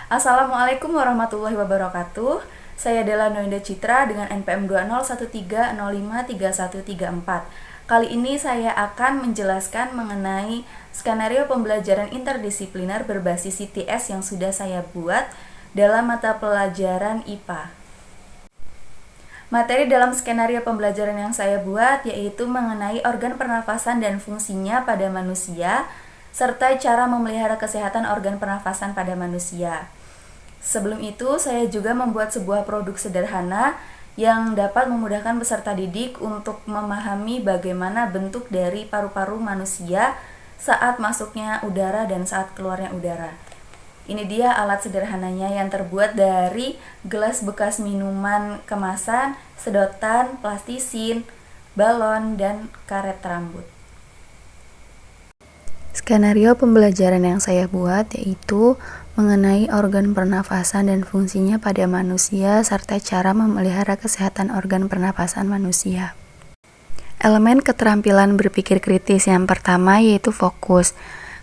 Assalamualaikum warahmatullahi wabarakatuh. Saya Dela Noinda Citra dengan NPM 2013053134. Kali ini saya akan menjelaskan mengenai skenario pembelajaran interdisipliner berbasis CTS yang sudah saya buat dalam mata pelajaran IPA. Materi dalam skenario pembelajaran yang saya buat yaitu mengenai organ pernafasan dan fungsinya pada manusia, serta cara memelihara kesehatan organ pernafasan pada manusia. Sebelum itu, saya juga membuat sebuah produk sederhana yang dapat memudahkan peserta didik untuk memahami bagaimana bentuk dari paru-paru manusia saat masuknya udara dan saat keluarnya udara. Ini dia alat sederhananya yang terbuat dari gelas bekas minuman kemasan, sedotan, plastisin, balon, dan karet rambut. Skenario pembelajaran yang saya buat yaitu mengenai organ pernafasan dan fungsinya pada manusia serta cara memelihara kesehatan organ pernafasan manusia. Elemen keterampilan berpikir kritis yang pertama yaitu fokus.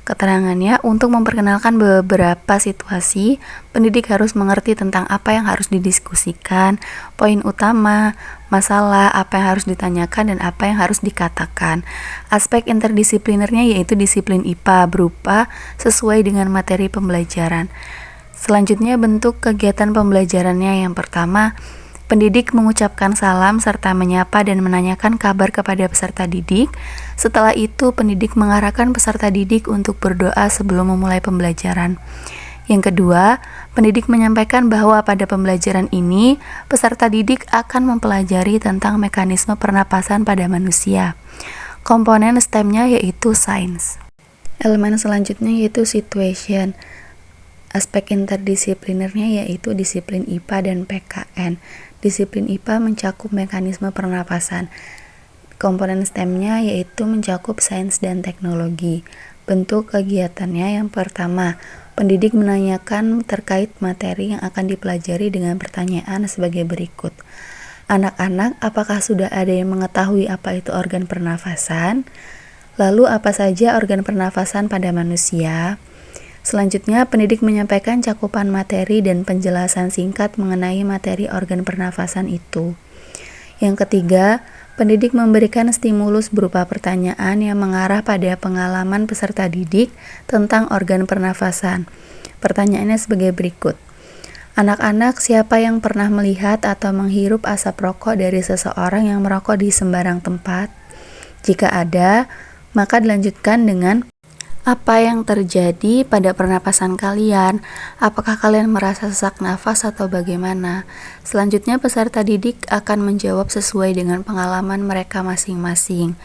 Keterangannya, untuk memperkenalkan beberapa situasi, pendidik harus mengerti tentang apa yang harus didiskusikan, poin utama, masalah, apa yang harus ditanyakan, dan apa yang harus dikatakan. Aspek interdisiplinernya yaitu disiplin IPA berupa sesuai dengan materi pembelajaran. Selanjutnya, bentuk kegiatan pembelajarannya yang pertama, pendidik mengucapkan salam serta menyapa dan menanyakan kabar kepada peserta didik. Setelah itu, pendidik mengarahkan peserta didik untuk berdoa sebelum memulai pembelajaran. Yang kedua, pendidik menyampaikan bahwa pada pembelajaran ini, peserta didik akan mempelajari tentang mekanisme pernapasan pada manusia. Komponen STEM-nya yaitu sains. Elemen selanjutnya yaitu situation. Aspek interdisiplinernya yaitu disiplin IPA dan PKN. Disiplin IPA mencakup mekanisme pernapasan. Komponen STEM-nya yaitu mencakup sains dan teknologi. Bentuk kegiatannya yang pertama, pendidik menanyakan terkait materi yang akan dipelajari dengan pertanyaan sebagai berikut. Anak-anak, apakah sudah ada yang mengetahui apa itu organ pernafasan? Lalu apa saja organ pernafasan pada manusia? Selanjutnya, pendidik menyampaikan cakupan materi dan penjelasan singkat mengenai materi organ pernafasan itu. Yang ketiga, pendidik memberikan stimulus berupa pertanyaan yang mengarah pada pengalaman peserta didik tentang organ pernafasan. Pertanyaannya sebagai berikut. Anak-anak, siapa yang pernah melihat atau menghirup asap rokok dari seseorang yang merokok di sembarang tempat? Jika ada, maka dilanjutkan dengan apa yang terjadi pada pernapasan kalian? Apakah kalian merasa sesak nafas atau bagaimana? Selanjutnya peserta didik akan menjawab sesuai dengan pengalaman mereka masing-masing.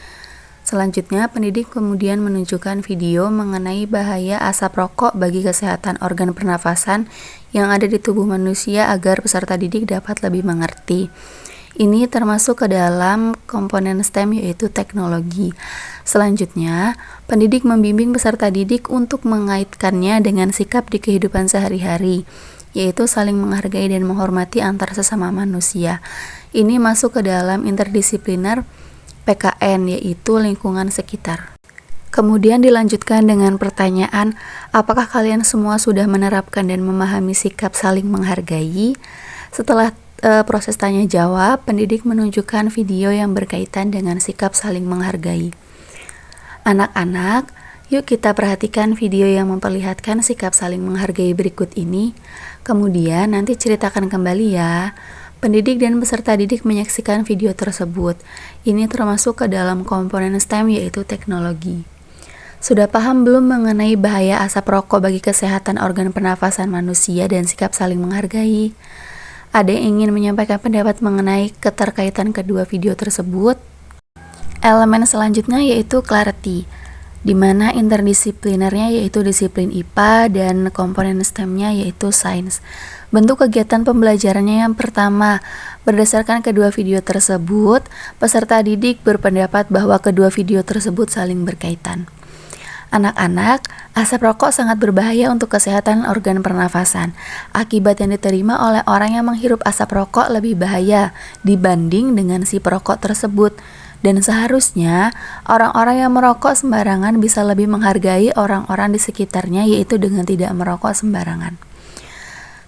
Selanjutnya pendidik kemudian menunjukkan video mengenai bahaya asap rokok bagi kesehatan organ pernafasan yang ada di tubuh manusia agar peserta didik dapat lebih mengerti. Ini termasuk ke dalam komponen STEM yaitu teknologi. Selanjutnya, pendidik membimbing peserta didik untuk mengaitkannya dengan sikap di kehidupan sehari-hari, yaitu saling menghargai dan menghormati antar sesama manusia. Ini masuk ke dalam interdisipliner PKN yaitu lingkungan sekitar. Kemudian dilanjutkan dengan pertanyaan, apakah kalian semua sudah menerapkan dan memahami sikap saling menghargai? Setelah proses tanya jawab, pendidik menunjukkan video yang berkaitan dengan sikap saling menghargai. Anak-anak, yuk kita perhatikan video yang memperlihatkan sikap saling menghargai berikut ini. Kemudian nanti ceritakan kembali ya. Pendidik dan peserta didik menyaksikan video tersebut. Ini termasuk ke dalam komponen STEM yaitu teknologi. Sudah paham belum mengenai bahaya asap rokok bagi kesehatan organ pernafasan manusia dan sikap saling menghargai? Ada yang ingin menyampaikan pendapat mengenai keterkaitan kedua video tersebut? Elemen selanjutnya yaitu clarity, di mana interdisiplinernya yaitu disiplin IPA dan komponen STEM-nya yaitu sains. Bentuk kegiatan pembelajarannya yang pertama, berdasarkan kedua video tersebut, peserta didik berpendapat bahwa kedua video tersebut saling berkaitan. Anak-anak, asap rokok sangat berbahaya untuk kesehatan organ pernafasan. Akibat yang diterima oleh orang yang menghirup asap rokok lebih bahaya dibanding dengan si perokok tersebut. Dan seharusnya orang-orang yang merokok sembarangan bisa lebih menghargai orang-orang di sekitarnya, yaitu dengan tidak merokok sembarangan.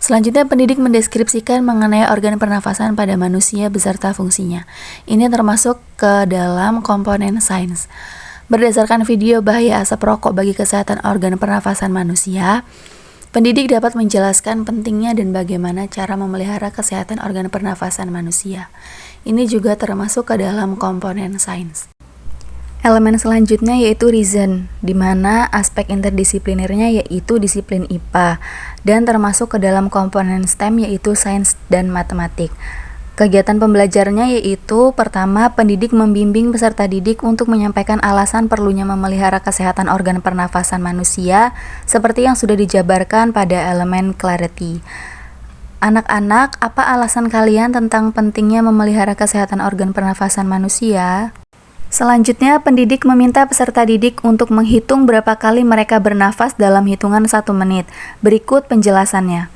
Selanjutnya, pendidik mendeskripsikan mengenai organ pernafasan pada manusia beserta fungsinya. Ini termasuk ke dalam komponen sains. Berdasarkan video bahaya asap rokok bagi kesehatan organ pernafasan manusia, pendidik dapat menjelaskan pentingnya dan bagaimana cara memelihara kesehatan organ pernafasan manusia. Ini juga termasuk ke dalam komponen sains. Elemen selanjutnya yaitu reason, di mana aspek interdisiplinernya yaitu disiplin IPA, dan termasuk ke dalam komponen STEM yaitu sains dan matematik. Kegiatan pembelajarannya yaitu pertama, pendidik membimbing peserta didik untuk menyampaikan alasan perlunya memelihara kesehatan organ pernafasan manusia, seperti yang sudah dijabarkan pada elemen clarity. Anak-anak, apa alasan kalian tentang pentingnya memelihara kesehatan organ pernafasan manusia? Selanjutnya, pendidik meminta peserta didik untuk menghitung berapa kali mereka bernafas dalam hitungan 1 menit. Berikut penjelasannya.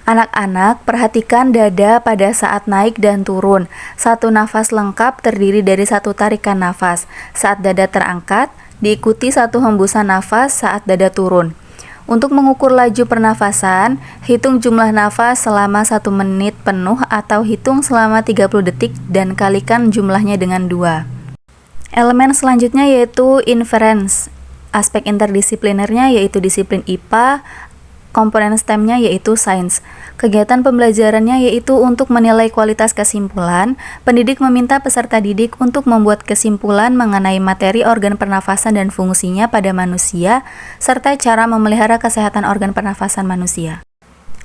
Anak-anak, perhatikan dada pada saat naik dan turun. Satu nafas lengkap terdiri dari satu tarikan nafas. Saat dada terangkat, diikuti satu hembusan nafas saat dada turun. Untuk mengukur laju pernafasan, hitung jumlah nafas selama 1 menit penuh atau hitung selama 30 detik dan kalikan jumlahnya dengan 2. Elemen selanjutnya yaitu inference. Aspek interdisiplinernya yaitu disiplin IPA, komponen STEM-nya yaitu sains. Kegiatan pembelajarannya yaitu untuk menilai kualitas kesimpulan. Pendidik meminta peserta didik untuk membuat kesimpulan mengenai materi organ pernafasan dan fungsinya pada manusia, serta cara memelihara kesehatan organ pernafasan manusia.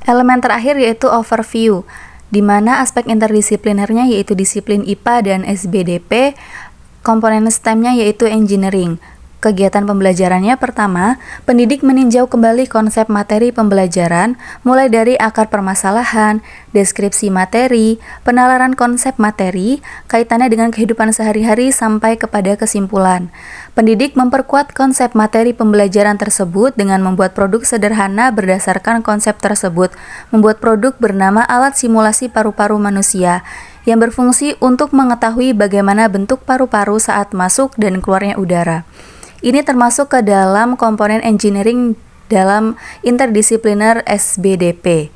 Elemen terakhir yaitu overview, di mana aspek interdisiplinernya yaitu disiplin IPA dan SBDP, komponen STEM-nya yaitu engineering. Kegiatan pembelajarannya pertama, pendidik meninjau kembali konsep materi pembelajaran, mulai dari akar permasalahan, deskripsi materi, penalaran konsep materi, kaitannya dengan kehidupan sehari-hari sampai kepada kesimpulan. Pendidik memperkuat konsep materi pembelajaran tersebut dengan membuat produk sederhana berdasarkan konsep tersebut, membuat produk bernama alat simulasi paru-paru manusia, yang berfungsi untuk mengetahui bagaimana bentuk paru-paru saat masuk dan keluarnya udara. Ini termasuk ke dalam komponen engineering dalam interdisipliner SBDP.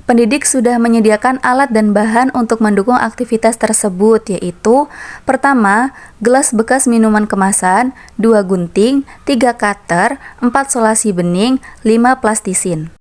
Pendidik sudah menyediakan alat dan bahan untuk mendukung aktivitas tersebut, yaitu pertama, gelas bekas minuman kemasan, 2 gunting, 3 cutter, 4 solasi bening, 5 plastisin.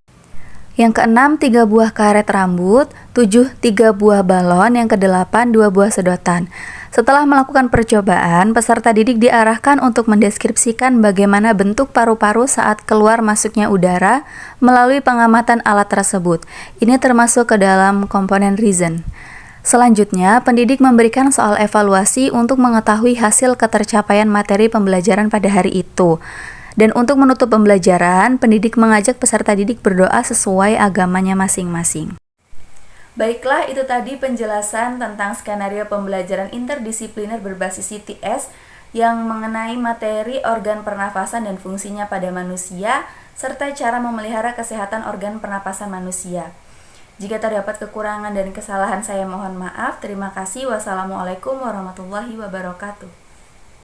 Yang keenam, 3 buah karet rambut, 7, 3 buah balon, yang kedelapan, 2 buah sedotan. Setelah melakukan percobaan, peserta didik diarahkan untuk mendeskripsikan bagaimana bentuk paru-paru saat keluar masuknya udara melalui pengamatan alat tersebut. Ini termasuk ke dalam komponen reason. Selanjutnya, pendidik memberikan soal evaluasi untuk mengetahui hasil ketercapaian materi pembelajaran pada hari itu. Dan untuk menutup pembelajaran, pendidik mengajak peserta didik berdoa sesuai agamanya masing-masing. Baiklah, itu tadi penjelasan tentang skenario pembelajaran interdisipliner berbasis CTS yang mengenai materi organ pernafasan dan fungsinya pada manusia, serta cara memelihara kesehatan organ pernapasan manusia. Jika terdapat kekurangan dan kesalahan, saya mohon maaf. Terima kasih. Wassalamualaikum warahmatullahi wabarakatuh.